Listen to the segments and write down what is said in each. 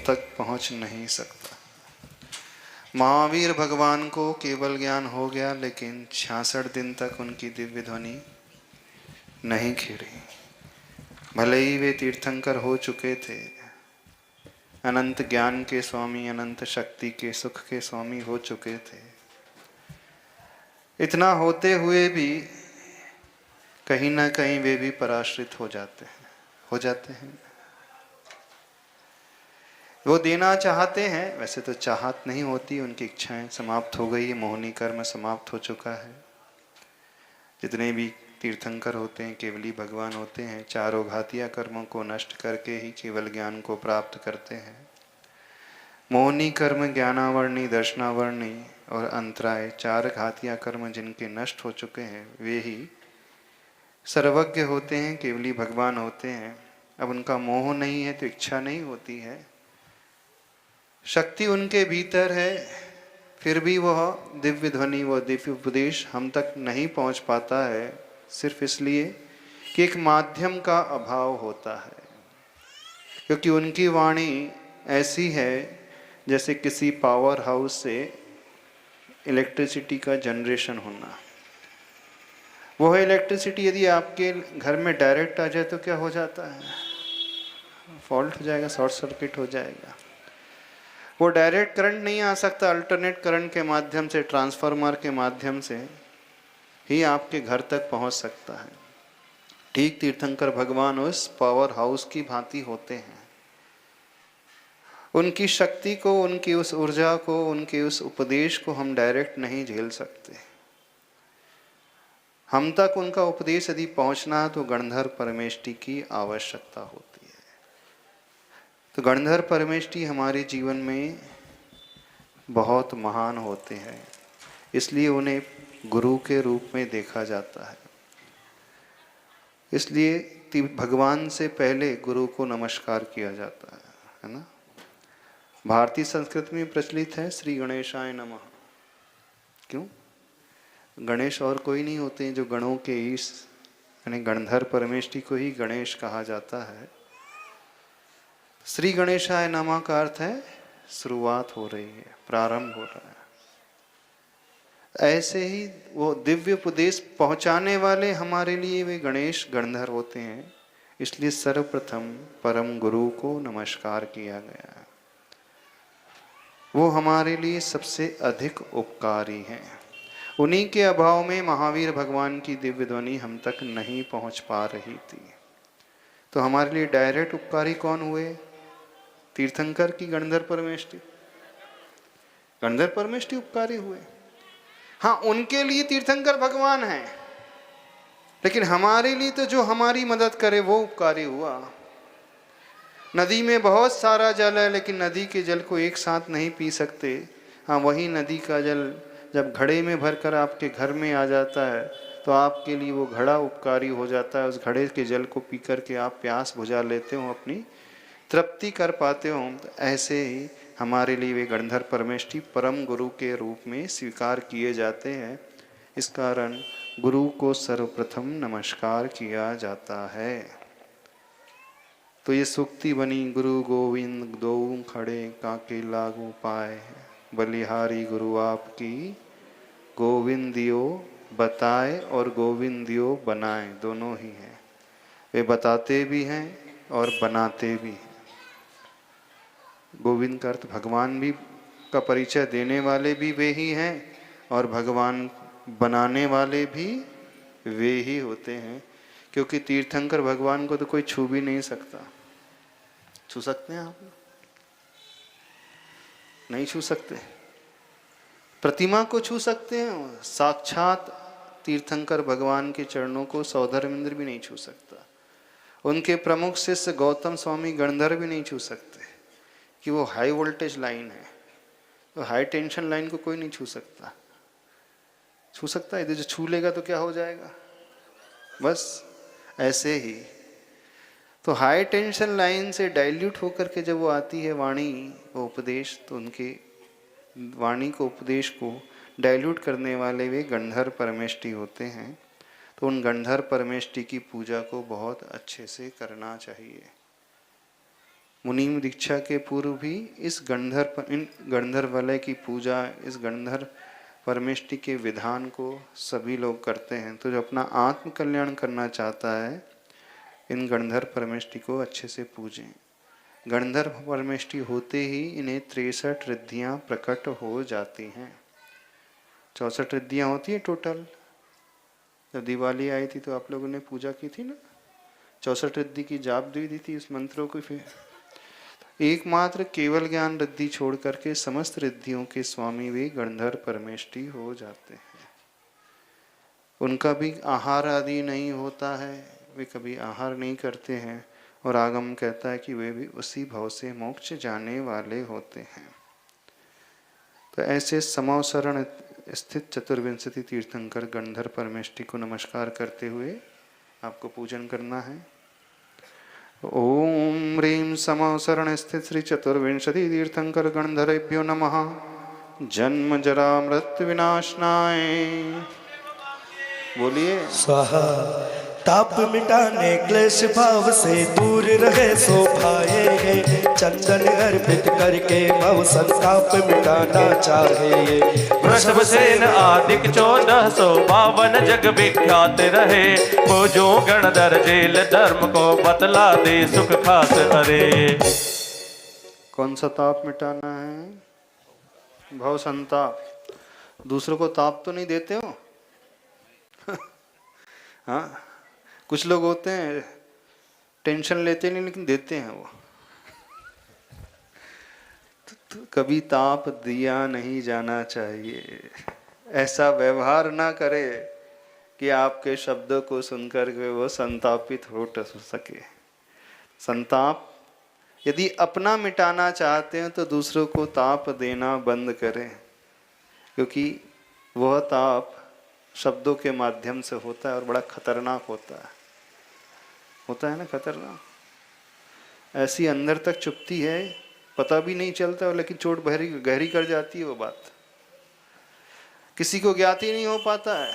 तक पहुंच नहीं सकता। महावीर भगवान को केवल ज्ञान हो गया, लेकिन 66 दिन तक उनकी दिव्य ध्वनि नहीं खिड़ी। भले ही वे तीर्थंकर हो चुके थे, अनंत ज्ञान के स्वामी, अनंत शक्ति के, सुख के स्वामी हो चुके थे, इतना होते हुए भी कहीं ना कहीं वे भी पराश्रित हो जाते हैं। वो देना चाहते हैं, वैसे तो चाहत नहीं होती, उनकी इच्छाएं समाप्त हो गई, मोहनी कर्म समाप्त हो चुका है। जितने भी तीर्थंकर होते हैं केवली भगवान होते हैं, चारों घातिया कर्मों को नष्ट करके ही केवल ज्ञान को प्राप्त करते हैं। मोहनी कर्म, ज्ञानावर्णी, दर्शनावर्णी और अंतराय, चार घातिया कर्म जिनके नष्ट हो चुके हैं, वे ही सर्वज्ञ होते हैं, केवली भगवान होते हैं। अब उनका मोह नहीं है तो इच्छा नहीं होती है, शक्ति उनके भीतर है, फिर भी वह दिव्य ध्वनि, वह दिव्य उपदेश हम तक नहीं पहुंच पाता है, सिर्फ इसलिए कि एक माध्यम का अभाव होता है। क्योंकि उनकी वाणी ऐसी है जैसे किसी पावर हाउस से इलेक्ट्रिसिटी का जनरेशन होना। वह इलेक्ट्रिसिटी यदि आपके घर में डायरेक्ट आ जाए तो क्या हो जाता है? फॉल्ट हो जाएगा, शॉर्ट सर्किट हो जाएगा। वो डायरेक्ट करंट नहीं आ सकता, अल्टरनेट करंट के माध्यम से, ट्रांसफार्मर के माध्यम से ही आपके घर तक पहुंच सकता है। ठीक तीर्थंकर भगवान उस पावर हाउस की भांति होते हैं। उनकी शक्ति को, उनकी उस ऊर्जा को, उनके उस उपदेश को हम डायरेक्ट नहीं झेल सकते। हम तक उनका उपदेश यदि पहुंचना है तो गणधर परमेष्टि की आवश्यकता होती है। तो गणधर परमेष्टि हमारे जीवन में बहुत महान होते हैं, इसलिए उन्हें गुरु के रूप में देखा जाता है। इसलिए भगवान से पहले गुरु को नमस्कार किया जाता है ना। भारतीय संस्कृति में प्रचलित है श्री गणेशाय नमः। क्यों? गणेश और कोई नहीं होते हैं, जो गणों के ईश, यानी गणधर परमेष्टि को ही गणेश कहा जाता है। श्री गणेशाय नमः का अर्थ है शुरुआत हो रही है, प्रारंभ हो रहा है। ऐसे ही वो दिव्य उपदेश पहुंचाने वाले हमारे लिए वे गणेश गणधर होते हैं, इसलिए सर्वप्रथम परम गुरु को नमस्कार किया गया है। वो हमारे लिए सबसे अधिक उपकारी हैं। उन्हीं के अभाव में महावीर भगवान की दिव्य ध्वनि हम तक नहीं पहुंच पा रही थी। तो हमारे लिए डायरेक्ट उपकारी कौन हुए? तीर्थंकर की गणधर परमेष्टि। गणधर परमेष्टि उपकारी हुए। हाँ, उनके लिए तीर्थंकर भगवान है, लेकिन हमारे लिए तो जो हमारी मदद करे वो उपकारी हुआ। नदी में बहुत सारा जल है, लेकिन नदी के जल को एक साथ नहीं पी सकते। हाँ, वही नदी का जल जब घड़े में भरकर आपके घर में आ जाता है तो आपके लिए वो घड़ा उपकारी हो जाता है। उस घड़े के जल को पी करके आप प्यास बुझा लेते हो, अपनी तृप्ति कर पाते हो। तो ऐसे ही हमारे लिए वे गणधर परमेष्टि परम गुरु के रूप में स्वीकार किए जाते हैं। इस कारण गुरु को सर्वप्रथम नमस्कार किया जाता है। तो ये सूक्ति बनी, गुरु गोविंद दो खड़े काके लागू पाए, बलिहारी गुरु आपकी गोविंदियो बताए और गोविंदियो बनाए, दोनों ही हैं। वे बताते भी हैं और बनाते भी हैं। गोविंद का अर्थ भगवान भी का परिचय देने वाले भी वे ही हैं, और भगवान बनाने वाले भी वे ही होते हैं। क्योंकि तीर्थंकर भगवान को तो कोई छू भी नहीं सकता। छू सकते हैं आप? नहीं छू सकते। प्रतिमा को छू सकते हैं, साक्षात तीर्थंकर भगवान के चरणों को सौधर्मेंद्र भी नहीं छू सकता। उनके प्रमुख शिष्य गौतम स्वामी गणधर भी नहीं छू सकते, कि वो हाई वोल्टेज लाइन है। तो हाई टेंशन लाइन को कोई नहीं छू सकता। छू सकता है? जो छू लेगा तो क्या हो जाएगा? बस ऐसे ही तो हाई टेंशन लाइन से डाइल्यूट होकर के जब वो आती है वाणी, वो उपदेश, तो उनके वाणी को, उपदेश को डाइल्यूट करने वाले वे गणधर परमेष्टि होते हैं। तो उन गणधर परमेष्टि की पूजा को बहुत अच्छे से करना चाहिए। मुनि दीक्षा के पूर्व भी इस इन गंधर्व वलय की पूजा, इस गंधर्व परमेष्टि के विधान को सभी लोग करते हैं। तो जो अपना आत्म कल्याण करना चाहता है, इन गंधर्व परमेष्टि को अच्छे से पूजें। गंधर्व परमेष्टि होते ही इन्हें 63 रिद्धियाँ प्रकट हो जाती हैं। 64 रिद्धियाँ होती हैं टोटल। जब दिवाली आई थी तो आप लोगों ने पूजा की थी ना, 64 रिद्धि की जाप दी थी इस मंत्रों को। फिर एकमात्र केवल ज्ञान रिद्धि छोड़ करके समस्त रिद्धियों के स्वामी वे गंधर्व परमेष्टि हो जाते हैं। उनका भी आहार आदि नहीं होता है, वे कभी आहार नहीं करते हैं, और आगम कहता है कि वे भी उसी भाव से मोक्ष जाने वाले होते हैं। तो ऐसे समवसरण स्थित चतुर्विंशति तीर्थंकर गंधर्व परमेष्टि को नमस्कार करते हुए आपको पूजन करना है। ओम ह्रीं समवसरण स्थित श्री चतुर्विंशति तीर्थंकर गंधर्वेभ्यो नमः। जन्म जरा मृत्यु विनाशनाय बोलिए स्वाहा। ताप मिटाने क्लेश भाव से दूर रहे सो भाए, चंदन अर्पित करके भव संताप मिटाना चाहे। वृषभ सेन आदिक 1452 जग विख्यात रहे, पूजो गणधर जेल धर्म को बतला दे सुख खास हरे। कौन सा ताप मिटाना है? भव संताप। दूसरों को ताप तो नहीं देते हो? हाँ, कुछ लोग होते हैं टेंशन लेते नहीं लेकिन देते हैं वो। तो कभी ताप दिया नहीं जाना चाहिए। ऐसा व्यवहार ना करे कि आपके शब्दों को सुनकर के वो संतापित हो सके। संताप यदि अपना मिटाना चाहते हैं तो दूसरों को ताप देना बंद करें, क्योंकि वह ताप शब्दों के माध्यम से होता है और बड़ा खतरनाक होता है ना, खतरनाक। ऐसी अंदर तक चुभती है, पता भी नहीं चलता, लेकिन चोट गहरी कर जाती है वो बात, किसी को ज्ञात ही नहीं हो पाता है,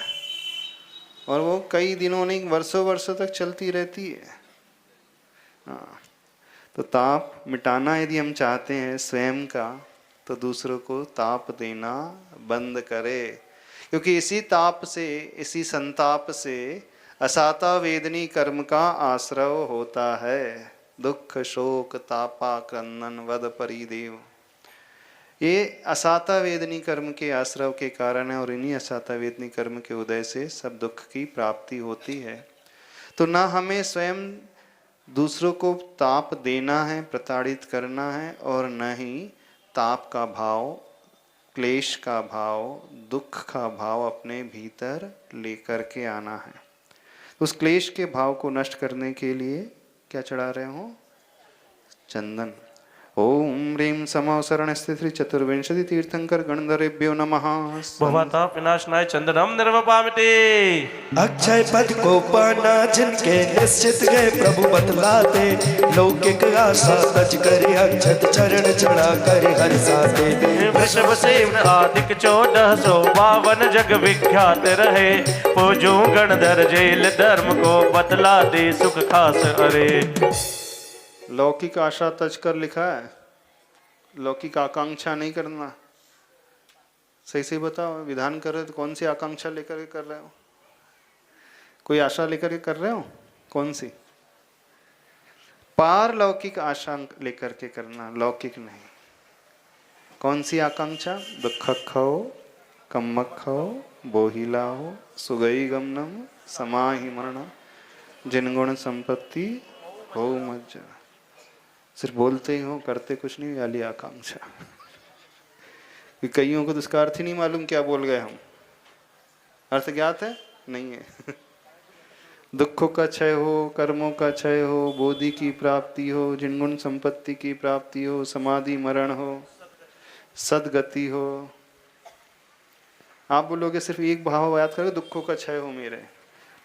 और वो कई दिनों नहीं वर्षों तक चलती रहती है। हाँ, तो ताप मिटाना यदि हम चाहते हैं स्वयं का, तो दूसरों को ताप देना बंद करे, क्योंकि इसी ताप से, इसी संताप से असाता वेदनी कर्म का आश्रव होता है। दुख शोक तापा क्रंदन वद परिदेव, ये असाता वेदनी कर्म के आश्रव के कारण है, और इन्हीं असाता वेदनी कर्म के उदय से सब दुख की प्राप्ति होती है। तो ना हमें स्वयं दूसरों को ताप देना है, प्रताड़ित करना है, और न ही ताप का भाव, क्लेश का भाव, दुख का भाव अपने भीतर लेकर के आना है। उस क्लेश के भाव को नष्ट करने के लिए क्या चढ़ा रहे हो? चंदन। ओम ह्रीं समवसरण स्थित श्री चतुर्विंशति तीर्थंकर गणधरेभ्यो नमः। भवताप विनाशनाय चंदनम निर्वपामिते। अक्षय पद को पाना जिनके निश्चित गए प्रभु बतलाते, लौकिक आशा तज करे अक्षत चरण चढ़ा कर हर साथे। वृषभ सेन आदिक 1452 जग विख्यात रहे, पूजो गणधर जेल धर्म को बतला दे सुख खास हरे। लौकिक आशा तज कर लिखा है, लौकिक आकांक्षा नहीं करना। सही से बताओ, विधान कर रहे हो तो कौन सी आकांक्षा लेकर के कर रहे हो? कोई आशा लेकर के कर रहे हो? कौन सी? पारलौकिक आशा लेकर के करना, लौकिक नहीं। कौन सी आकांक्षा? दुख खाओ, कम्मक खाओ, बोहिला हो, सुगई गमनम, समाहि मरणम, जिन गुण संपत्ति हो मज्जा। सिर्फ बोलते ही हो, करते कुछ नहीं, वाली आकांक्षा। कईयों को तो इसका अर्थ ही नहीं मालूम क्या बोल गए हम। अर्थ ज्ञात है? नहीं है। दुखों का क्षय हो, कर्मों का क्षय हो, बोधि की प्राप्ति हो, जिनगुण संपत्ति की प्राप्ति हो, समाधि मरण हो, सदगति हो। आप बोलोगे सिर्फ एक भाव याद करोगे, दुखों का क्षय हो मेरे,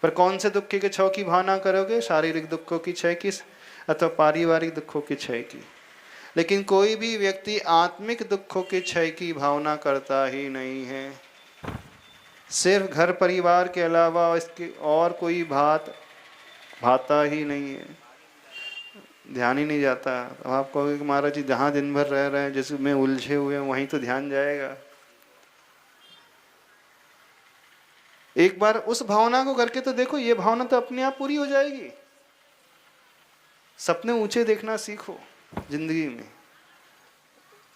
पर कौन से दुख के क्षय की भावना करोगे? शारीरिक दुखों की क्षय की अथवा पारिवारिक दुखों की क्षय की। लेकिन कोई भी व्यक्ति आत्मिक दुखों के क्षय की भावना करता ही नहीं है। सिर्फ घर परिवार के अलावा इसके और कोई भाता ही नहीं है। ध्यान ही नहीं जाता। अब आप कहोगे कि महाराज जी जहाँ दिन भर रह रहे हैं जैसे में उलझे हुए हैं वहीं तो ध्यान जाएगा। एक बार उस भावना को करके तो देखो, ये भावना तो अपने आप पूरी हो जाएगी। सपने ऊंचे देखना सीखो जिंदगी में,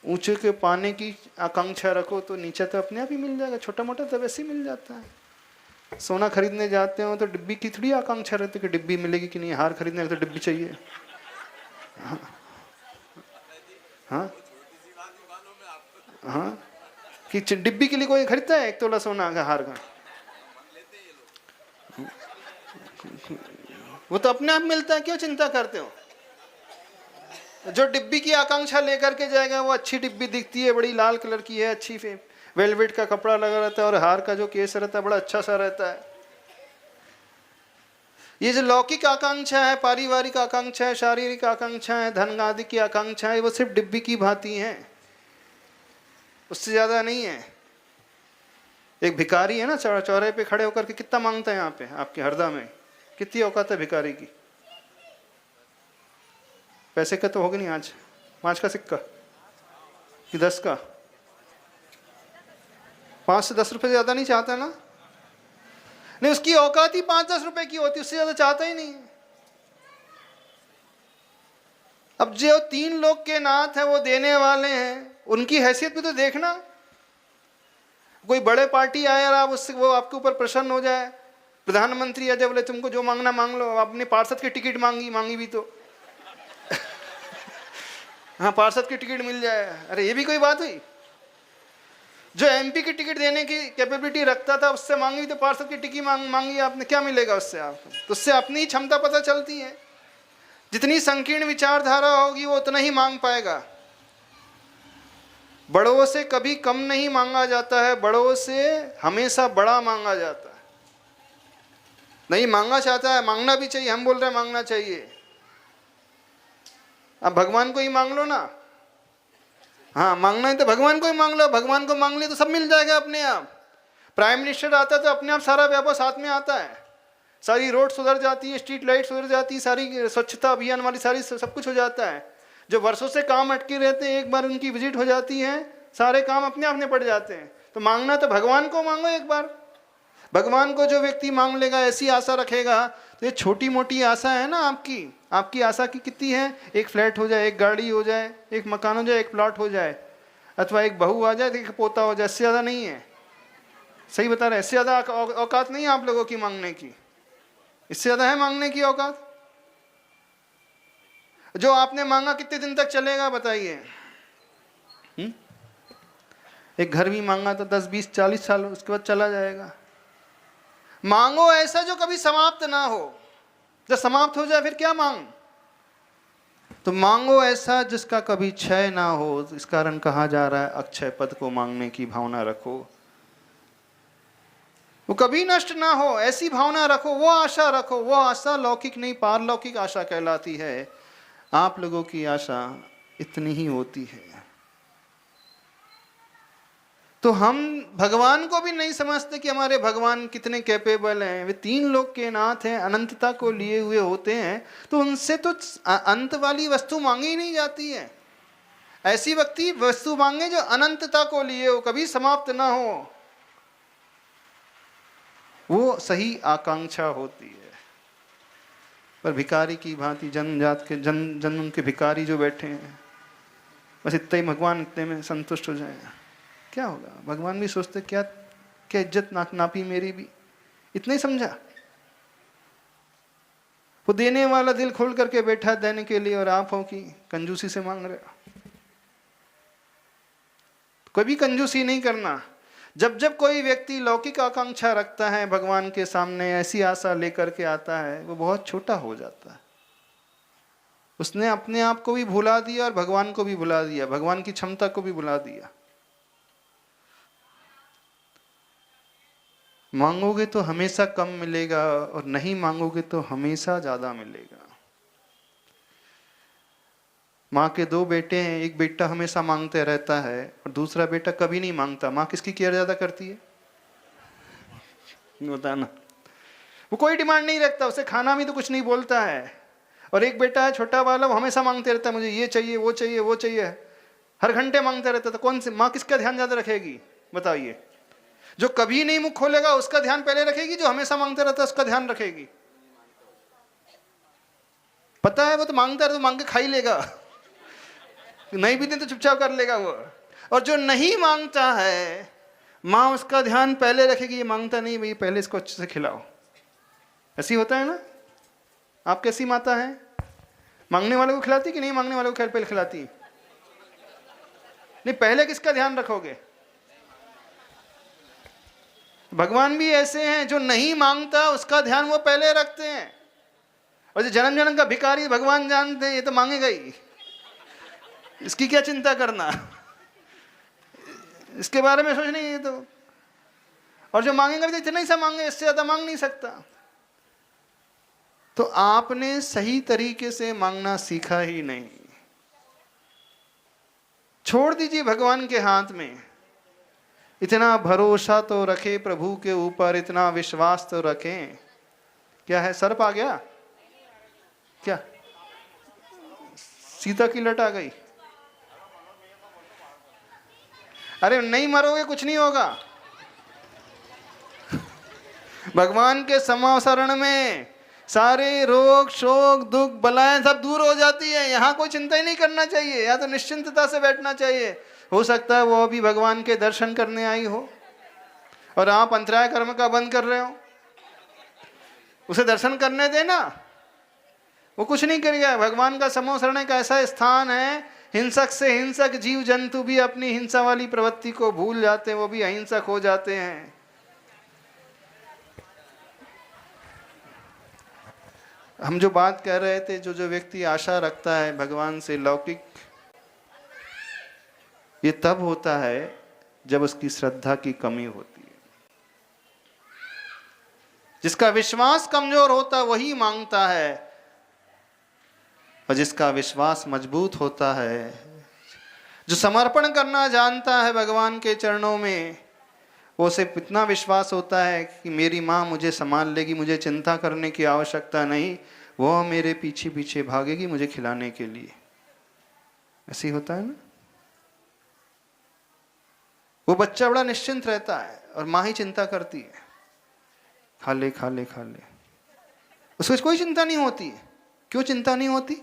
ऊंचे के पाने की आकांक्षा रखो तो नीचे तो अपने आप ही मिल जाएगा। छोटा मोटा तो वैसे ही मिल जाता है। सोना खरीदने जाते हो तो डिब्बी की थोड़ी आकांक्षा रहती है कि डिब्बी मिलेगी कि नहीं। हार खरीदने तो डिब्बी चाहिए। हाँ हाँ हाँ, कि डिब्बी के लिए कोई खरीदता है 1 तोला सोना का हार का? वो तो अपने आप मिलता है, क्यों चिंता करते हो? जो डिब्बी की आकांक्षा लेकर के जाएगा वो अच्छी डिब्बी दिखती है, बड़ी लाल कलर की है, अच्छी वेलवेट का कपड़ा लगा रहता है और हार का जो केस रहता है बड़ा अच्छा सा रहता है। ये जो लौकिक आकांक्षा है, पारिवारिक आकांक्षा है, शारीरिक आकांक्षा है, धन आदि की आकांक्षा है, वो सिर्फ डिब्बी की भांति है, उससे ज्यादा नहीं है। एक भिखारी है ना, चौराहे पे खड़े होकर के कितना मांगता है यहाँ पे आपके हरदा में? कितनी औकात है भिखारी की? पैसे का तो होगा नहीं आज, 5 का सिक्का कि 10 का? 5 से 10 रुपए से ज्यादा नहीं चाहता ना? नहीं, उसकी औकात ही 5-10 रुपए की होती, उससे ज्यादा चाहता ही नहीं। अब जो 3 लोग के नाथ है वो देने वाले हैं, उनकी हैसियत भी तो देखना। कोई बड़े पार्टी आए और आप उससे, वो आपके ऊपर प्रसन्न हो जाए, प्रधानमंत्री आ जाए, बोले तुमको जो मांगना मांग लो, आपने पार्षद की टिकट मांगी भी तो हाँ पार्षद की टिकट मिल जाए, अरे ये भी कोई बात हुई? जो एमपी की टिकट देने की कैपेबिलिटी रखता था उससे मांगी तो पार्षद की टिकट मांगी आपने, क्या मिलेगा उससे आपको? तो उससे अपनी क्षमता पता चलती है। जितनी संकीर्ण विचारधारा होगी वो उतना ही मांग पाएगा। बड़ों से कभी कम नहीं मांगा जाता है, बड़ों से हमेशा बड़ा मांगा जाता है। नहीं मांगा चाहता है, मांगना भी चाहिए, हम बोल रहे हैं मांगना चाहिए। अब भगवान को ही मांग लो ना। हाँ मांगना है तो भगवान को ही मांग लो, भगवान को मांग ले तो सब मिल जाएगा अपने आप। प्राइम मिनिस्टर आता है तो अपने आप सारा व्यापार साथ में आता है, सारी रोड सुधर जाती है, स्ट्रीट लाइट सुधर जाती है, सारी स्वच्छता अभियान वाली सारी सब कुछ हो जाता है। जो वर्षों से काम अटके रहते हैं, एक बार उनकी विजिट हो जाती है, सारे काम अपने आप निपट जाते हैं। तो मांगना तो भगवान को मांगो एक बार। भगवान को जो व्यक्ति मांग लेगा, ऐसी आशा रखेगा, तो ये छोटी मोटी आशा है ना आपकी आशा की कितनी है? एक फ्लैट हो जाए, एक गाड़ी हो जाए, एक मकान हो जाए, एक प्लॉट हो जाए, अथवा एक बहू आ जाए, एक पोता हो जाए, इससे ज़्यादा नहीं है। सही बता रहे हैं, इससे ज़्यादा औकात नहीं है आप लोगों की मांगने की। इससे ज़्यादा है मांगने की औकात? जो आपने मांगा कितने दिन तक चलेगा बताइए? एक घर भी मांगा तो 10, 20, 40 साल उसके बाद चला जाएगा। मांगो ऐसा जो कभी समाप्त ना हो। जब समाप्त हो जाए फिर क्या मांग? तो मांगो ऐसा जिसका कभी क्षय ना हो। इस कारण कहा जा रहा है अक्षय पद को मांगने की भावना रखो, वो कभी नष्ट ना हो, ऐसी भावना रखो, वो आशा रखो। वो आशा लौकिक नहीं पारलौकिक आशा कहलाती है। आप लोगों की आशा इतनी ही होती है। तो हम भगवान को भी नहीं समझते कि हमारे भगवान कितने कैपेबल हैं। वे 3 लोग के नाथ हैं, अनंतता को लिए हुए होते हैं, तो उनसे तो अंत वाली वस्तु मांगी ही नहीं जाती है। ऐसी व्यक्ति वस्तु मांगे जो अनंतता को लिए हो, कभी समाप्त ना हो, वो सही आकांक्षा होती है। पर भिखारी की भांति जन्मजात के जन्म के भिखारी जो बैठे हैं, बस इतना ही भगवान इतने में संतुष्ट हो जाए, क्या होगा? भगवान भी सोचते क्या क्या इज्जत नापी मेरी भी, इतना ही समझा। वो देने वाला दिल खोल करके बैठा देने के लिए, और आप हो कि कंजूसी से मांग रहे हो। कभी कंजूसी नहीं करना। जब जब कोई व्यक्ति लौकिक आकांक्षा रखता है, भगवान के सामने ऐसी आशा लेकर के आता है, वो बहुत छोटा हो जाता है। उसने अपने आप को भी भुला दिया और भगवान को भी भुला दिया, भगवान की क्षमता को भी भुला दिया। मांगोगे तो हमेशा कम मिलेगा और नहीं मांगोगे तो हमेशा ज्यादा मिलेगा। माँ के 2 बेटे हैं, एक बेटा हमेशा मांगते रहता है और दूसरा बेटा कभी नहीं मांगता। माँ किसकी केयर ज्यादा करती है? बताना। वो कोई डिमांड नहीं रखता, उसे खाना भी तो कुछ नहीं बोलता है, और एक बेटा है छोटा वाला, वो हमेशा मांगते रहता है मुझे ये चाहिए वो चाहिए वो चाहिए, हर घंटे मांगता रहता है। तो कौन सी माँ किसका ध्यान ज्यादा रखेगी बताइए? जो कभी नहीं मुख खोलेगा उसका ध्यान पहले रखेगी, जो हमेशा मांगता रहता है उसका ध्यान रखेगी? पता है वो तो मांगता है तो मांग के खा ही लेगा, नहीं भी दे तो चुपचाप कर लेगा वो। और जो नहीं मांगता है माँ उसका ध्यान पहले रखेगी, ये मांगता नहीं भाई पहले इसको अच्छे से खिलाओ। ऐसी होता है ना? आप कैसी माता है? मांगने वाले को खिलाती कि नहीं मांगने वाले को पहले खिलाती? नहीं, पहले किसका ध्यान रखोगे? भगवान भी ऐसे हैं, जो नहीं मांगता उसका ध्यान वो पहले रखते हैं। और जो जन्म जन्म का भिखारी भगवान जानते हैं ये तो मांगेगा ही, इसकी क्या चिंता करना, इसके बारे में सोच नहीं है तो। और जो मांगेगा भी तो इतना ही सा मांगे, इससे ज्यादा मांग नहीं सकता। तो आपने सही तरीके से मांगना सीखा ही नहीं। छोड़ दीजिए भगवान के हाथ में। इतना भरोसा तो रखे प्रभु के ऊपर, इतना विश्वास तो रखें। क्या है, सर्प आ गया क्या? सीता की लट आ गई? अरे नहीं मरोगे, कुछ नहीं होगा। भगवान के समाशरण में सारे रोग शोक दुख बलाएं सब दूर हो जाती है। यहाँ कोई चिंता ही नहीं करना चाहिए, यहाँ तो निश्चिंतता से बैठना चाहिए। हो सकता है वो अभी भगवान के दर्शन करने आई हो और आप अंतराय कर्म का बंद कर रहे हो, उसे दर्शन करने देना, वो कुछ नहीं करेगा। भगवान का समाशरण एक ऐसा स्थान है, हिंसक से हिंसक जीव जंतु भी अपनी हिंसा वाली प्रवृत्ति को भूल जाते हैं, वो भी अहिंसक हो जाते हैं। हम जो बात कह रहे थे, जो व्यक्ति आशा रखता है भगवान से लौकिक, ये तब होता है जब उसकी श्रद्धा की कमी होती है। जिसका विश्वास कमजोर होता वही मांगता है, और जिसका विश्वास मजबूत होता है, जो समर्पण करना जानता है भगवान के चरणों में, वो उसे इतना विश्वास होता है कि मेरी माँ मुझे संभाल लेगी, मुझे चिंता करने की आवश्यकता नहीं, वो मेरे पीछे पीछे भागेगी मुझे खिलाने के लिए। ऐसे ही होता है ना? वो बच्चा बड़ा निश्चिंत रहता है और माँ ही चिंता करती है, खा ले खा ले खा ले, उसको कोई चिंता नहीं होती। क्यों चिंता नहीं होती?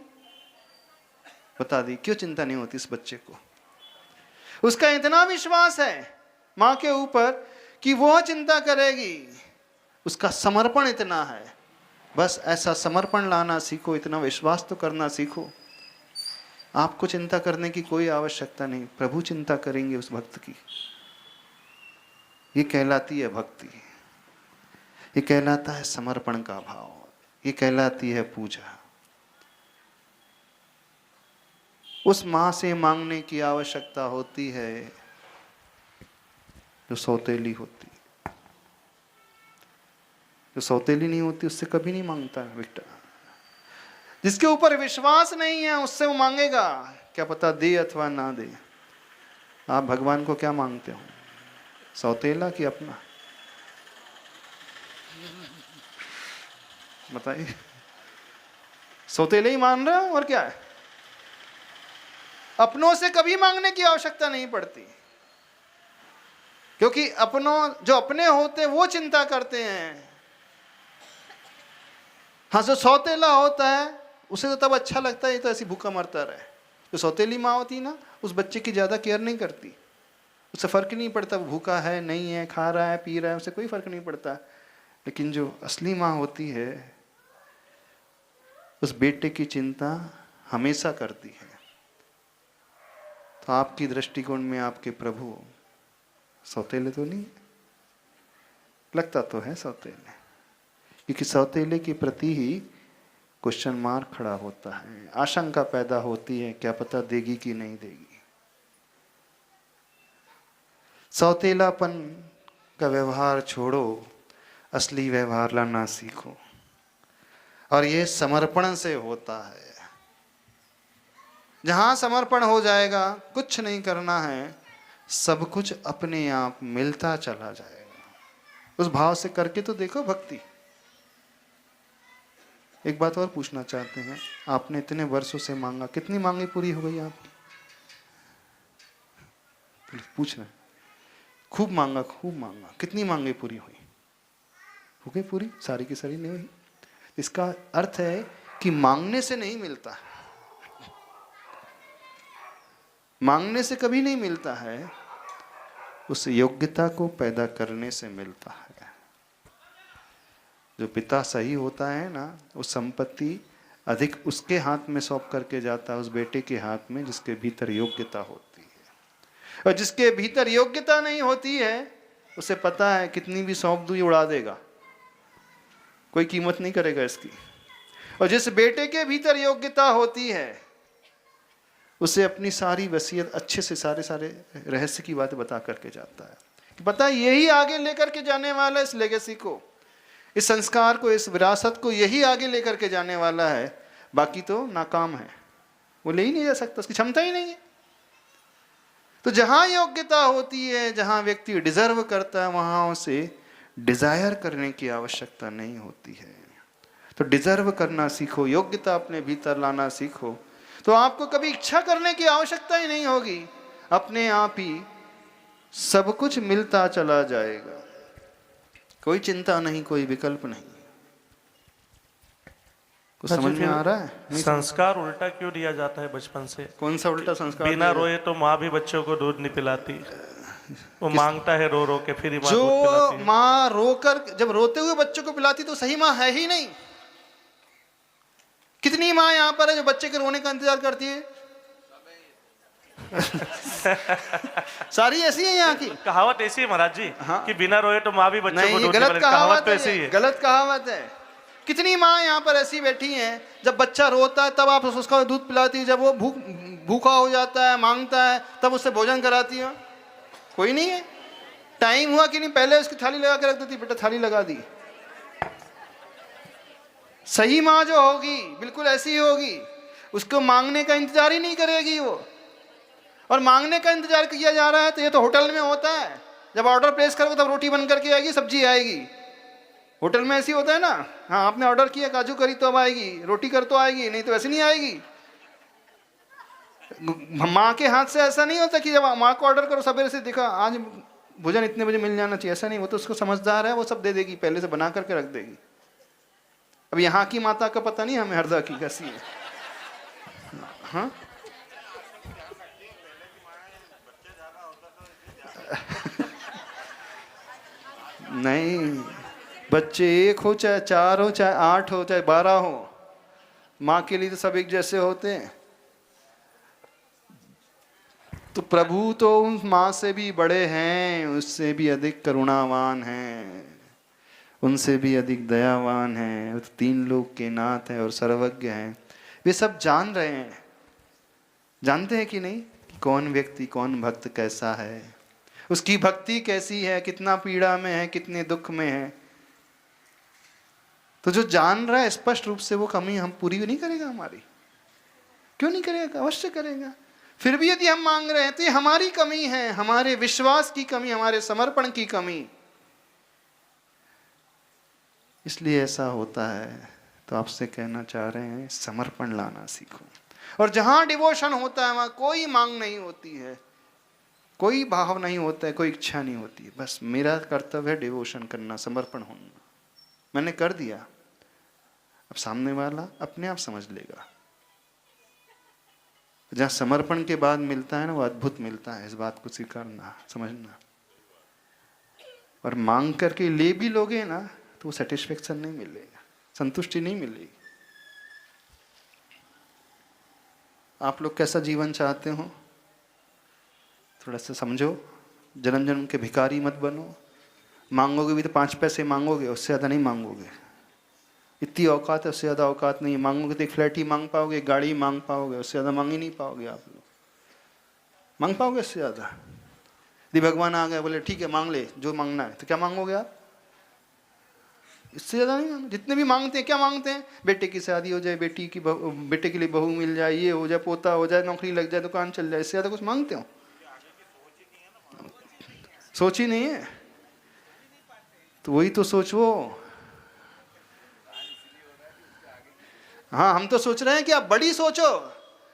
बता दी क्यों चिंता नहीं होती इस बच्चे को? उसका इतना विश्वास है माँ के ऊपर कि वो चिंता करेगी, उसका समर्पण इतना है। बस ऐसा समर्पण लाना सीखो, इतना विश्वास तो करना सीखो। आपको चिंता करने की कोई आवश्यकता नहीं, प्रभु चिंता करेंगे उस भक्त की। ये कहलाती है भक्ति, ये कहलाता है समर्पण का भाव, ये कहलाती है पूजा। उस माँ से मांगने की आवश्यकता होती है जो सौतेली होती है। जो सौतेली नहीं होती उससे कभी नहीं मांगता है बेटा। जिसके ऊपर विश्वास नहीं है उससे वो मांगेगा, क्या पता दे अथवा ना दे। आप भगवान को क्या मांगते हो, सौतेला कि अपना? बताइए। सौतेले ही मान रहे हो और क्या है? अपनों से कभी मांगने की आवश्यकता नहीं पड़ती, क्योंकि अपनों जो अपने होते वो चिंता करते हैं। हाँ, जो सौतेला होता है उसे तो तब अच्छा लगता है ये तो ऐसी भूखा मरता रहे। जो सौतेली माँ होती ना, उस बच्चे की ज़्यादा केयर नहीं करती, उससे फ़र्क नहीं पड़ता वो भूखा है नहीं है, खा रहा है पी रहा है, उसे कोई फ़र्क नहीं पड़ता। लेकिन जो असली माँ होती है उस बेटे की चिंता हमेशा करती है। तो आपकी दृष्टिकोण में आपके प्रभु सौतेले तो नहीं? लगता तो है सौतेले, क्योंकि सौतेले के प्रति ही क्वेश्चन मार्क खड़ा होता है, आशंका पैदा होती है, क्या पता देगी कि नहीं देगी। सौतेलापन का व्यवहार छोड़ो, असली व्यवहार लाना सीखो। और ये समर्पण से होता है। जहां समर्पण हो जाएगा, कुछ नहीं करना है, सब कुछ अपने आप मिलता चला जाएगा। उस भाव से करके तो देखो भक्ति। एक बात और पूछना चाहते हैं, आपने इतने वर्षों से मांगा, कितनी मांगे पूरी हो गई आपकी? पूछ रहे हैं। खूब मांगा, कितनी मांगे पूरी हुई? हो गई पूरी? सारी की सारी नहीं हुई। इसका अर्थ है कि मांगने से नहीं मिलता, मांगने से कभी नहीं मिलता है, उस योग्यता को पैदा करने से मिलता है। जो पिता सही होता है ना, वो संपत्ति अधिक उसके हाथ में सौंप करके जाता है, उस बेटे के हाथ में जिसके भीतर योग्यता होती है। और जिसके भीतर योग्यता नहीं होती है, उसे पता है कितनी भी सौंप दूं ये उड़ा देगा, कोई कीमत नहीं करेगा इसकी। और जिस बेटे के भीतर योग्यता होती है, उसे अपनी सारी वसीयत अच्छे से सारे रहस्य की बातें बता करके जाता है। पता है यही आगे लेकर के जाने वाला है, इस लेगेसी को, इस संस्कार को, इस विरासत को यही आगे लेकर के जाने वाला है। बाकी तो नाकाम है, वो ले ही नहीं जा सकता, उसकी क्षमता ही नहीं है। तो जहां योग्यता होती है, जहां व्यक्ति डिजर्व करता है, वहां उसे डिजायर करने की आवश्यकता नहीं होती है। तो डिजर्व करना सीखो, योग्यता अपने भीतर लाना सीखो, तो आपको कभी इच्छा करने की आवश्यकता ही नहीं होगी। अपने आप ही सब कुछ मिलता चला जाएगा, कोई चिंता नहीं, कोई विकल्प नहीं। कुछ समझ में आ रहा है? संस्कार उल्टा क्यों दिया जाता है बचपन से? कौन सा उल्टा संस्कार? बिना रोए तो माँ भी बच्चों को दूध नहीं पिलाती, वो मांगता है रो रो के, फिर ही माँ दूध पिलाती है। जो माँ रोकर, जब रोते हुए बच्चों को पिलाती तो सही माँ है ही नहीं। कितनी माँ यहाँ पर है जो बच्चे के रोने का इंतजार करती है? सारी ऐसी है यहाँ की। कहावत ऐसी है महाराज जी, हाँ? कि बिना रोए तो माँ भी बच्चों को नहीं, दूध गलत नहीं पिलाती। कहावत तो ऐसी ही है, गलत कहावत है। कितनी माँ यहाँ पर ऐसी बैठी हैं, जब बच्चा रोता है तब आप उसका दूध पिलाती है, जब वो भूखा हो जाता है, मांगता है, तब उससे भोजन कराती है? कोई नहीं है। टाइम हुआ कि नहीं, पहले उसकी थाली लगा के रख देती, बेटा थाली लगा दी। सही माँ जो होगी बिल्कुल ऐसी ही होगी, उसको मांगने का इंतजार ही नहीं करेगी वो। और मांगने का इंतजार किया जा रहा है तो ये तो होटल में होता है, जब ऑर्डर प्लेस करोगे तब रोटी बन करके आएगी, सब्जी आएगी। होटल में ऐसी होता है ना, हाँ आपने ऑर्डर किया काजू करी तो अब आएगी, रोटी कर तो आएगी, नहीं तो वैसे नहीं आएगी। माँ के हाथ से ऐसा नहीं होता कि जब माँ को ऑर्डर करो सवेरे से, देखा आज भोजन इतने बजे मिल जाना चाहिए, ऐसा नहीं। वो तो उसको समझदार है, वो सब दे देगी, पहले से बना करके रख देगी। अब यहाँ की माता का पता नहीं, हमें हरदा की कैसी है। हाँ नहीं, बच्चे एक हो चाहे 4 हो चाहे 8 हो चाहे 12 हो, माँ के लिए तो सब एक जैसे होते हैं। तो प्रभु तो उन माँ से भी बड़े हैं, उससे भी अधिक करुणावान हैं, उनसे भी अधिक दयावान हैं। वो तो 3 लोक के नाथ हैं और सर्वज्ञ हैं। वे सब जान रहे हैं, जानते हैं कि नहीं कि कौन व्यक्ति, कौन भक्त कैसा है, उसकी भक्ति कैसी है, कितना पीड़ा में है, कितने दुख में है। तो जो जान रहा है स्पष्ट रूप से, वो कमी हम पूरी नहीं करेगा हमारी? क्यों नहीं करेगा? अवश्य करेगा। फिर भी यदि हम मांग रहे हैं तो ये हमारी कमी है, हमारे विश्वास की कमी, हमारे समर्पण की कमी, इसलिए ऐसा होता है। तो आपसे कहना चाह रहे हैं, समर्पण लाना सीखो। और जहां डिवोशन होता है वहां कोई मांग नहीं होती है, कोई भाव नहीं होता है, कोई इच्छा नहीं होती है। बस मेरा कर्तव्य है डिवोशन करना, समर्पण होना। मैंने कर दिया, अब सामने वाला अपने आप समझ लेगा। जहां समर्पण के बाद मिलता है ना, वो अद्भुत मिलता है। इस बात को स्वीकारना, समझना। और मांग करके ले भी लोगे ना तो वो सेटिस्फेक्शन नहीं मिलेगा, संतुष्टि नहीं मिलेगी। आप लोग कैसा जीवन चाहते हो, थोड़ा सा समझो। जन्म जन्म के भिखारी मत बनो। मांगोगे भी तो 5 पैसे मांगोगे, उससे ज़्यादा नहीं मांगोगे। इतनी औकात है, उससे ज़्यादा औकात नहीं है। मांगोगे तो एक फ्लैट ही मांग पाओगे, एक गाड़ी मांग पाओगे, उससे ज़्यादा मांग ही नहीं पाओगे। आप लोग मांग पाओगे इससे ज़्यादा? यदि भगवान आ गए बोले ठीक है मांग ले जो मांगना है, तो क्या मांगोगे आप? इससे ज़्यादा नहीं मांग। जितने भी मांगते हैं, क्या मांगते हैं? बेटे की शादी हो जाए, बेटे के लिए बहू मिल जाए, ये हो जाए, पोता हो जाए, नौकरी लग जाए, दुकान चल जाए। इससे ज़्यादा कुछ मांगते हो? सोच ही नहीं है। तो वही तो सोचो। हाँ, हम तो सोच रहे हैं कि आप बड़ी सोचो,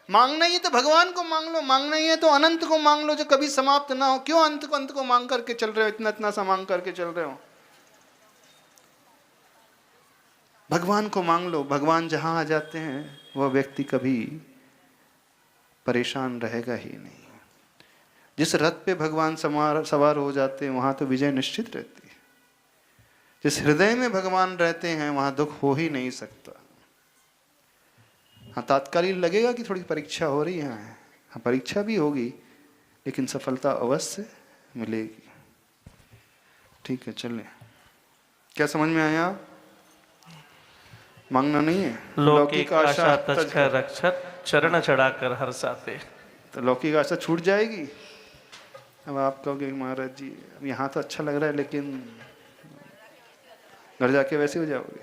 मांगना ही है तो भगवान को मांग लो, मांगना ही है तो अनंत को मांग लो जो कभी समाप्त ना हो। क्यों अंत को मांग करके चल रहे हो, इतना इतना सा मांग करके चल रहे हो? भगवान को मांग लो। भगवान जहां आ जाते हैं वह व्यक्ति कभी परेशान रहेगा ही नहीं। जिस रथ पे भगवान सवार हो जाते हैं वहां तो विजय निश्चित रहती है। जिस हृदय में भगवान रहते हैं वहां दुख हो ही नहीं सकता। हाँ, तात्कालिक लगेगा कि थोड़ी परीक्षा हो रही है, हाँ परीक्षा भी होगी, लेकिन सफलता अवश्य मिलेगी। ठीक है, चलें। क्या समझ में आया? मांगना नहीं है। लौकिक आशा तजकर रक्षत, चरण चढ़ाकर हर्षाते। तो लौकिक आशा छूट जाएगी। अब आप कहोगे महाराज जी अब यहाँ तो अच्छा लग रहा है, लेकिन घर जाके वैसे हो जाओगे,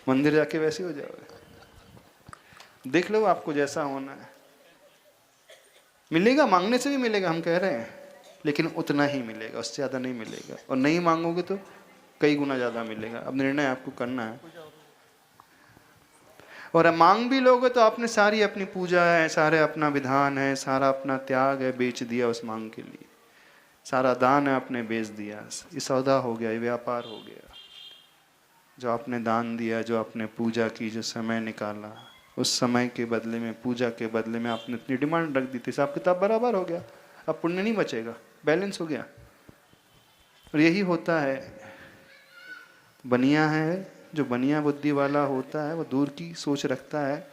मंदिर जाके वैसे हो जाओगे। देख लो आपको जैसा होना है मिलेगा, मांगने से भी मिलेगा, हम कह रहे हैं, लेकिन उतना ही मिलेगा, उससे ज़्यादा नहीं मिलेगा। और नहीं मांगोगे तो कई गुना ज़्यादा मिलेगा। अब निर्णय आपको करना है। और मांग भी लोगे तो आपने सारी अपनी पूजा है, सारे अपना विधान है, सारा अपना त्याग है, बेच दिया उस मांग के लिए। सारा दान है आपने बेच दिया। ये सौदा हो गया, ये व्यापार हो गया। जो आपने दान दिया, जो आपने पूजा की, जो समय निकाला, उस समय के बदले में, पूजा के बदले में आपने इतनी डिमांड रख दी थी, हिसाब किताब बराबर हो गया। अब पुण्य नहीं बचेगा, बैलेंस हो गया। और यही होता है। बनिया है, जो बनिया बुद्धि वाला होता है वो दूर की सोच रखता है।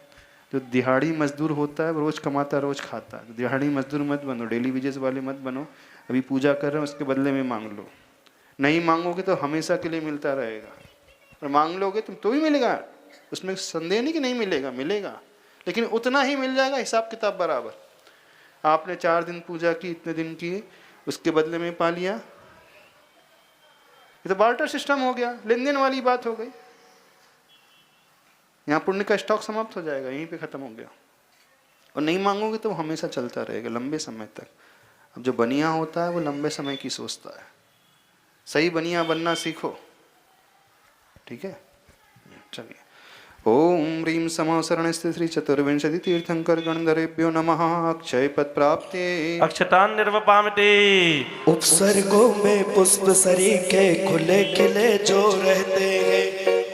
जो दिहाड़ी मजदूर होता है वो रोज कमाता रोज खाता है। दिहाड़ी मजदूर मत बनो, डेली वेजेस वाले मत बनो। अभी पूजा कर रहे हो उसके बदले में मांग लो। नहीं मांगोगे तो हमेशा के लिए मिलता रहेगा, और मांग लोगे तुम तो भी मिलेगा, उसमें संदेह नहीं कि नहीं मिलेगा, मिलेगा, लेकिन उतना ही मिल जाएगा, हिसाब किताब बराबर। आपने 4 दिन पूजा की, इतने दिन की, उसके बदले में पा लिया, ये तो बार्टर सिस्टम हो गया, लेन देन वाली बात हो गई। यहाँ पुण्य का स्टॉक समाप्त हो जाएगा, यहीं पे खत्म हो गया। और नहीं मांगोगे तो वो हमेशा चलता रहेगा लंबे समय तक। अब जो बनिया होता है वो लंबे समय की सोचता है। सही बनिया बनना सीखो, ठीक है? चलिए। ओम ह्रीं समो शरणस्ते श्री चतुर्विंशति तीर्थंकर गणधरेभ्यो नमः। अक्षय पद प्राप्ते अक्षतान निर्वपामते। उपसर्गों में पुष्प सरीखे खुले खिले जो रहते हैं,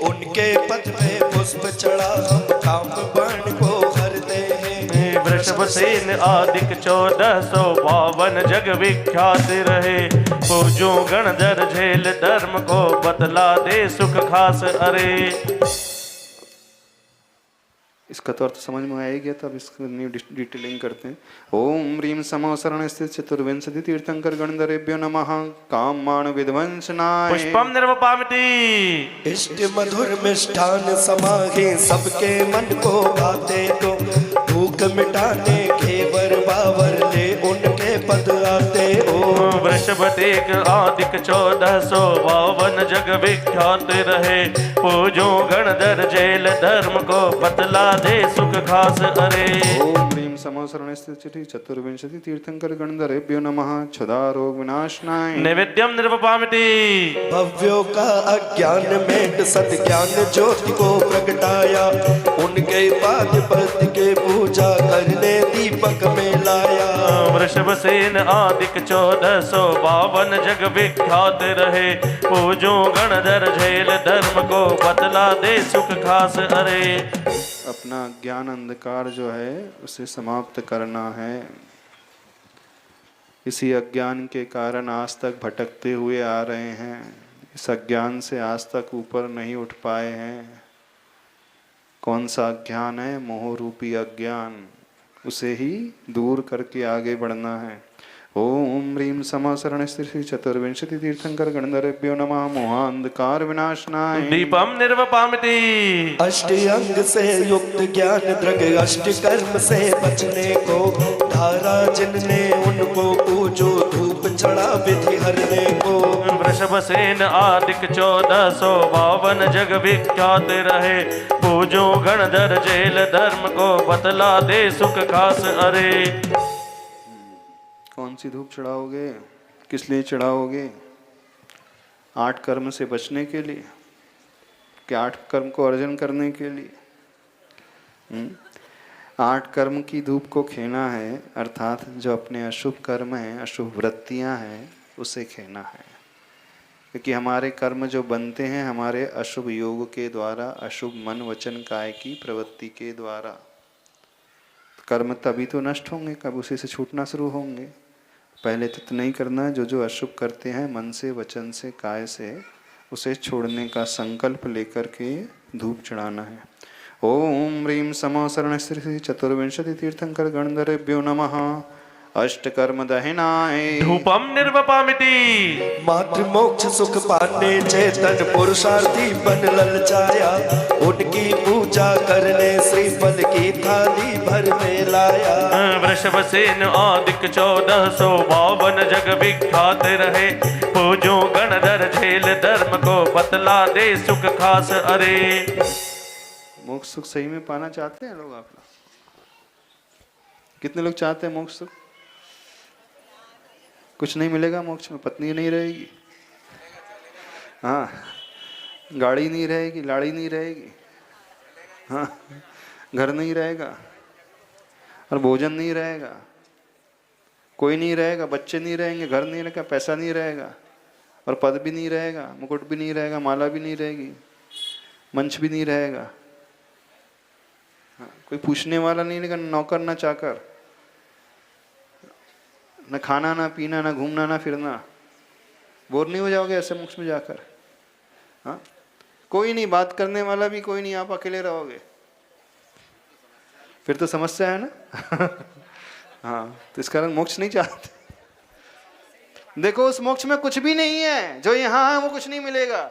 उनके पद में पुष्प चढ़ा हम काम बाण को हरते हैं। वृषभसेन आदिक 1452 जग विख्यात रहे। पूजो गणधर झेल धर्म को बतला दे सुख खास अरे। इसका तो अर्थ समझ में आएगा, तब इसको न्यू डिटेलिंग करते हैं। ओम ह्रीं समो शरण स्थित चतुर्विंशति तीर्थंकर गणधरेभ्यो नमः। कामान विध्वंसनाय पुष्पम निर्वपामति। इष्ट मधुर मिष्ठान समागे सबके मन को भाते तो, भूख मिटाने घेवर बावर ले उनके पद आते हो। वृषभतेक आदिक 1452 जग विख्यात रहे। पूजो गणधर झेल धर्म को बतला दे सुख खास अरे। ओम ह्रीं समो शरण स्थित चतुर्विंशति तीर्थंकर गणधरेभ्यो नमः। क्षुधा रोग विनाशनाय नैवेद्यम निर्वपामति। भव्यों का अज्ञान मेट सत ज्ञान ज्योति को प्रगटाया, उनके पाद पद के पूजा करने दीपक में लाया। वृषभसेन आदिक 1452 जग विख्यात रहे। पूजो गणधर झेल धर्म को बतला दे सुख खास अरे। अपना ज्ञान अंधकार जो है उसे समाप्त करना है। इसी अज्ञान के कारण आज तक भटकते हुए आ रहे हैं। इस अज्ञान से आज तक ऊपर नहीं उठ पाए हैं। कौन सा अज्ञान है? मोह रूपी अज्ञान। उसे ही दूर करके आगे बढ़ना है। ओम ह्रीं समो शरण श्री चतुर्विंशति तीर्थंकर गणधरेभ्यो नमः। मोहांधकार विनाशनाय दीपम निर्वपामति। अष्ट अंग से युक्त ज्ञान दृग अष्ट कर्म से बचने को, धारा जिनने उनको पूजो धूप चढ़ा विधि हरने को। वृषभसेन आदिक 1452 जग विख्यात रहे। पूजो गणधर झेल धर्म को बतला दे सुख खास अरे। कौन सी धूप चढ़ाओगे? किस लिए चढ़ाओगे? 8 कर्म से बचने के लिए, कि 8 कर्म को अर्जन करने के लिए, 8 कर्म की धूप को खेना है, अर्थात जो अपने अशुभ कर्म हैं, अशुभ वृत्तियां हैं, उसे खेना है। क्योंकि हमारे कर्म जो बनते हैं हमारे अशुभ योग के द्वारा, अशुभ मन वचन काय की प्रवृत्ति के द्वारा। कर्म तभी तो नष्ट होंगे, कब उसी से छूटना शुरू होंगे। पहले तो नहीं करना, जो अशुभ करते हैं मन से, वचन से, काय से, उसे छोड़ने का संकल्प लेकर के धूप चढ़ाना है। ओम ह्रीं समो शरण श्री चतुर्विंशति तीर्थंकर गणधरेभ्यो नमः। अष्टकर्म दहनाय धूपम निर्वपामिति। मातृ मोक्ष सुख पाने चेतन पुरुषार्थी बन ललचाया, उनकी पूजा करने श्रीफल की थाली भर में लाया। वृषभसेन आदिक 1452 जग विख्यात रहे, पूजो गणधर झेल धर्म को बतला दे सुख खास। अरे मोक्ष सुख सही में पाना चाहते हैं लोग? आप लोग कितने लोग चाहते हैं मोक्ष सुख? कुछ नहीं मिलेगा मोक्ष में। पत्नी नहीं रहेगी, हाँ, गाड़ी नहीं रहेगी, लाड़ी नहीं रहेगी, हाँ, घर नहीं रहेगा और भोजन नहीं रहेगा, कोई नहीं रहेगा, बच्चे नहीं रहेंगे, घर नहीं रहेगा, पैसा नहीं रहेगा और पद भी नहीं रहेगा, मुकुट भी नहीं रहेगा, माला भी नहीं रहेगी, मंच भी नहीं रहेगा, हाँ, कोई पूछने वाला नहीं रहेगा, नौकर ना चाकर, न खाना ना पीना, ना घूमना ना फिरना। बोर नहीं हो जाओगे ऐसे मोक्ष में जाकर? हाँ, कोई नहीं, बात करने वाला भी कोई नहीं, आप अकेले रहोगे, फिर तो समस्या है ना। हाँ, तो इस कारण मोक्ष नहीं चाहते। देखो उस मोक्ष में कुछ भी नहीं है, जो यहाँ है वो कुछ नहीं मिलेगा।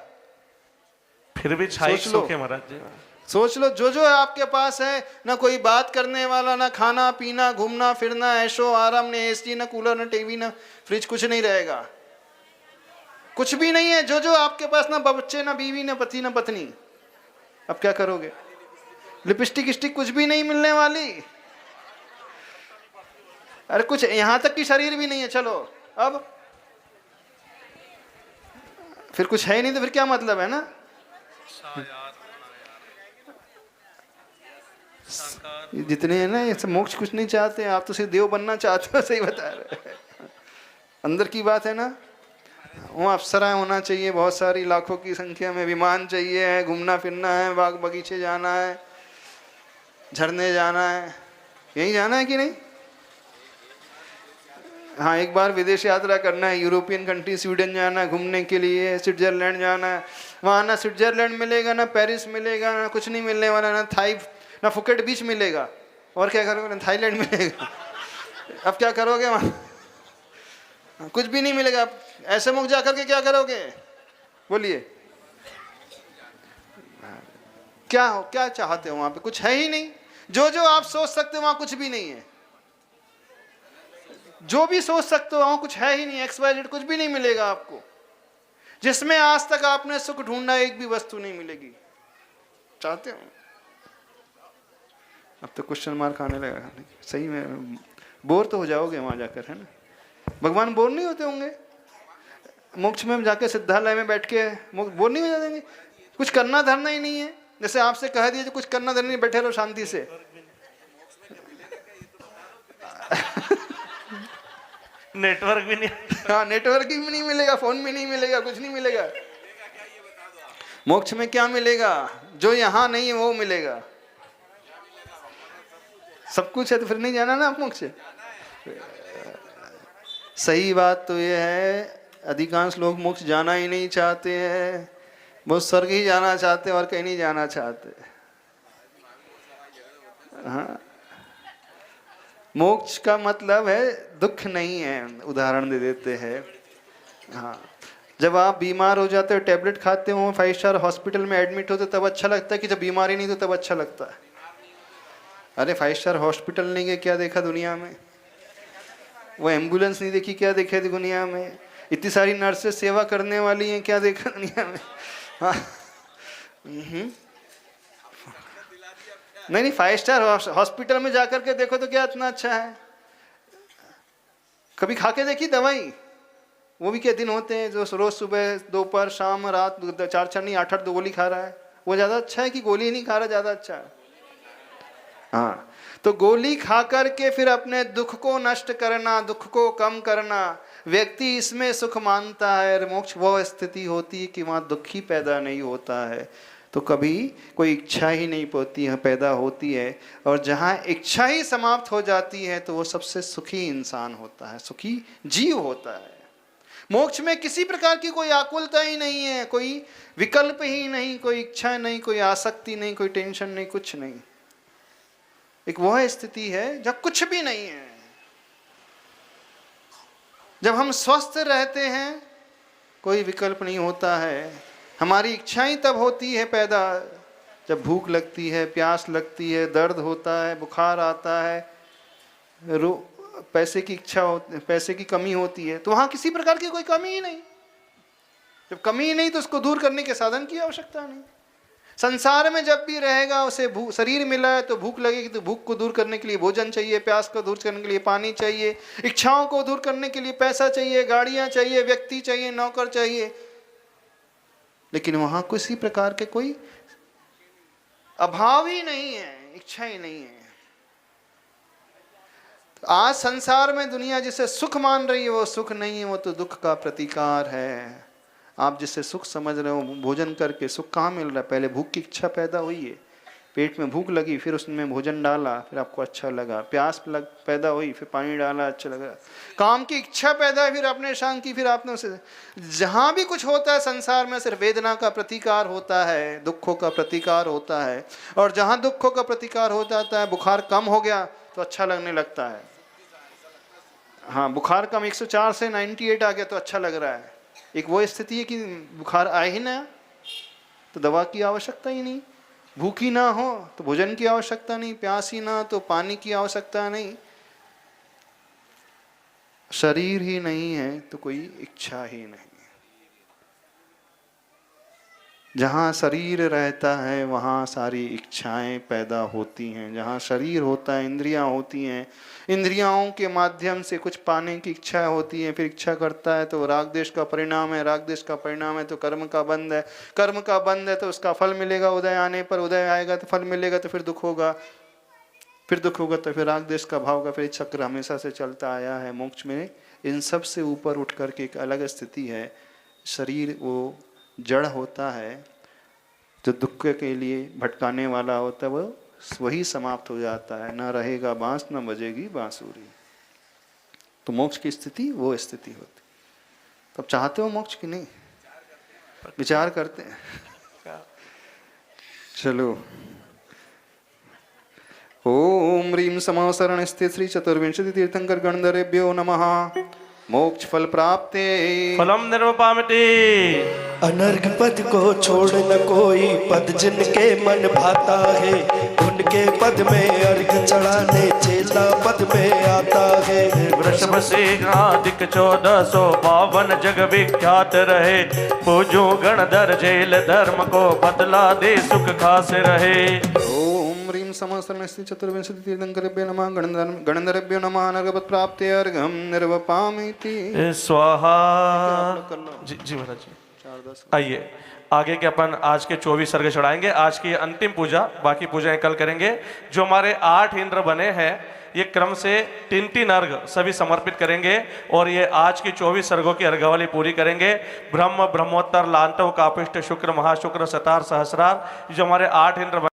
फिर भी छाई सुख है महाराज जी। सोच लो, जो आपके पास है, ना कोई बात करने वाला, ना खाना पीना, घूमना फिरना, ऐशो आराम, न एसी, न कूलर, न टीवी, न फ्रिज, कुछ नहीं रहेगा। कुछ भी नहीं है जो आपके पास, ना बच्चे, ना बीवी, ना पति, ना पत्नी। अब क्या करोगे? लिपस्टिक स्टिक कुछ भी नहीं मिलने वाली। अरे कुछ यहां तक की शरीर भी नहीं है। चलो अब फिर कुछ है ही नहीं तो फिर क्या मतलब है ना? जितने हैं ना ये सब मोक्ष कुछ नहीं चाहते हैं। आप तो सिर्फ देव बनना चाहते हो, सही बता रहे हैं। अंदर की बात है ना। वो अप्सराएं होना चाहिए बहुत सारी, लाखों की संख्या में, विमान चाहिए है, घूमना फिरना है, बाग बगीचे जाना है, झरने जाना है, यही जाना है कि नहीं? हाँ, एक बार विदेश यात्रा करना है, यूरोपियन कंट्री, स्वीडन जाना है घूमने के लिए, स्विट्जरलैंड जाना है। वहाँ ना स्विट्जरलैंड मिलेगा, ना पेरिस मिलेगा, ना कुछ नहीं मिलने वाला, ना फुकेट बीच मिलेगा। और क्या करोगे? थाईलैंड मिलेगा। अब क्या करोगे वहाँ? कुछ भी नहीं मिलेगा। आप ऐसे मुख जा करके क्या करोगे? बोलिए, क्या चाहते हो? वहाँ पे कुछ है ही नहीं। जो आप सोच सकते हो वहाँ कुछ भी नहीं है। जो भी सोच सकते हो वहाँ कुछ है ही नहीं। XYZ कुछ भी नहीं मिलेगा आपको। जिसमें आज तक आपने सुख ढूंढा, एक भी वस्तु नहीं मिलेगी। चाहते हो? अब तो क्वेश्चन मार्क आने लगा। सही में बोर तो हो जाओगे वहां जाकर, है ना? भगवान बोर नहीं होते होंगे मोक्ष में जाके? सिद्धालय में बैठ के बोर नहीं हो जाएंगे? कुछ करना धरना ही नहीं है। जैसे आपसे कह दिया, कुछ करना धरना नहीं, बैठे रहो शांति से। नेटवर्क भी नहीं। हाँ, नेटवर्क भी नहीं मिलेगा, फोन भी नहीं मिलेगा, कुछ नहीं मिलेगा। मोक्ष में क्या मिलेगा? जो यहाँ नहीं है वो मिलेगा। सब कुछ है तो फिर नहीं जाना ना आप मोक्ष। सही बात तो ये है, अधिकांश लोग मोक्ष जाना ही नहीं चाहते हैं। वो स्वर्ग ही जाना चाहते हैं और कहीं नहीं जाना चाहते। हाँ, मोक्ष का मतलब है दुख नहीं है। उदाहरण दे देते हैं। हाँ, जब आप बीमार हो जाते हो, टैबलेट खाते हो, 5 स्टार हॉस्पिटल में एडमिट होते, तब अच्छा लगता है कि जब बीमारी नहीं तो तब अच्छा लगता है। अरे 5 स्टार हॉस्पिटल नहीं गए, क्या देखा दुनिया में? वो एम्बुलेंस नहीं देखी, क्या देखा दुनिया में? इतनी सारी नर्सेस सेवा करने वाली हैं, क्या देखा दुनिया में? हाँ, नहीं 5 स्टार हॉस्पिटल में जाकर के देखो तो क्या इतना अच्छा है। कभी खा के देखी दवाई? वो भी क्या दिन होते हैं जो रोज सुबह दोपहर शाम रात 4 नहीं 8 गोली खा रहा है। वो ज़्यादा अच्छा है कि गोली नहीं खा रहा ज़्यादा अच्छा है? हाँ, तो गोली खा करके फिर अपने दुख को नष्ट करना, दुख को कम करना, व्यक्ति इसमें सुख मानता है। और मोक्ष वो स्थिति होती है कि वहाँ दुख ही पैदा नहीं होता है, तो कभी कोई इच्छा ही नहीं होती है, पैदा होती है। और जहाँ इच्छा ही समाप्त हो जाती है तो वो सबसे सुखी इंसान होता है, सुखी जीव होता है। मोक्ष में किसी प्रकार की कोई आकुलता ही नहीं है, कोई विकल्प ही नहीं, कोई इच्छा नहीं, कोई आसक्ति नहीं, कोई टेंशन नहीं, कुछ नहीं। एक वह स्थिति है जब कुछ भी नहीं है, जब हम स्वस्थ रहते हैं, कोई विकल्प नहीं होता है। हमारी इच्छाएं तब होती है पैदा जब भूख लगती है, प्यास लगती है, दर्द होता है, बुखार आता है, पैसे की इच्छा होती, पैसे की कमी होती है। तो वहाँ किसी प्रकार की कोई कमी ही नहीं। जब कमी ही नहीं तो उसको दूर करने के साधन की आवश्यकता नहीं। संसार में जब भी रहेगा, उसे शरीर मिला है तो भूख लगेगी, तो भूख को दूर करने के लिए भोजन चाहिए, प्यास को दूर करने के लिए पानी चाहिए, इच्छाओं को दूर करने के लिए पैसा चाहिए, गाड़ियां चाहिए, व्यक्ति चाहिए, नौकर चाहिए। लेकिन वहां किसी प्रकार के कोई अभाव ही नहीं है, इच्छा ही नहीं है। तो आज संसार में दुनिया जिसे सुख मान रही है वो सुख नहीं है, वो तो दुख का प्रतीकार है। आप जिसे सुख समझ रहे हो, भोजन करके सुख कहाँ मिल रहा है? पहले भूख की इच्छा पैदा हुई है, पेट में भूख लगी, फिर उसमें भोजन डाला, फिर आपको अच्छा लगा, प्यास पैदा हुई, फिर पानी डाला, अच्छा लगा, काम की इच्छा पैदा हुई, फिर आपने शांत की, फिर आपने उसे। जहाँ भी कुछ होता है संसार में सिर्फ वेदना का प्रतीकार होता है, दुखों का प्रतीकार होता है। और जहाँ दुखों का प्रतीकार हो जाता है, बुखार कम हो गया तो अच्छा लगने लगता है। हाँ, बुखार कम 104 से 98 आ गया तो अच्छा लग रहा है। एक वो स्थिति है कि बुखार आए ही ना तो दवा की आवश्यकता ही नहीं, भूखी ना हो तो भोजन की आवश्यकता नहीं, प्यासी ना तो पानी की आवश्यकता नहीं, शरीर ही नहीं है तो कोई इच्छा ही नहीं। जहाँ शरीर रहता है वहाँ सारी इच्छाएं पैदा होती हैं। जहाँ शरीर होता है इंद्रियां होती हैं, इंद्रियाओं के माध्यम से कुछ पाने की इच्छा होती है, फिर इच्छा करता है तो राग देश का परिणाम है, राग देश का परिणाम है तो कर्म का बंध है, कर्म का बंध है तो उसका फल मिलेगा, उदय आने पर उदय आएगा तो फल मिलेगा, तो फिर दुख होगा, फिर दुख होगा तो फिर राग देश का भाव होगा, फिर चक्र हमेशा से चलता आया है। मोक्ष में इन सब से ऊपर उठ करके एक अलग स्थिति है। शरीर वो जड़ होता है, जो दुख के लिए भटकाने वाला होता है, वो वही समाप्त हो जाता है। ना रहेगा बांस, ना बजेगी बांसुरी। तो मोक्ष की स्थिति वो स्थिति होती। तो अब चाहते हो मोक्ष की नहीं? विचार करते हैं। चलो। ओम ह्रीं समासरण स्थित श्री चतुर्विंशति तीर्थंकर गणधरेभ्यो नमः। मोक्ष फल प्राप्ते फलम निर्वपामिति। अनर्घ पद को छोड़ न कोई, पद जिनके मन भाता है, उनके पद में अर्घ चढ़ाने चेला पद में आता है। वृषभ सिंहादिक 1452 जग विख्यात रहे, पूजो गणधर झेल धर्म को बदला दे सुख खास रहे। ओम ह्रीं समासरण स्थित चतुर्विंशति तीर्थंकरेभ्यो नमः। गणधरेभ्यो नमः। अनर्घपद प्राप्ते अर्घं निर्वपामिति। स्वाहा। जी महाराज जी। आइए आगे के अपन आज के 24 सर्ग चढ़ाएंगे। आज की अंतिम पूजा, बाकी पूजाएं कल करेंगे। जो हमारे 8 इंद्र बने हैं ये क्रम से 3-3 अर्घ सभी समर्पित करेंगे और ये आज की 24 सर्गों की अर्घावली पूरी करेंगे। ब्रह्म, ब्रह्मोत्तर, लांतव, कापिष्ट, शुक्र, महाशुक्र, सतार, सहस्रार, जो हमारे 8 इंद्र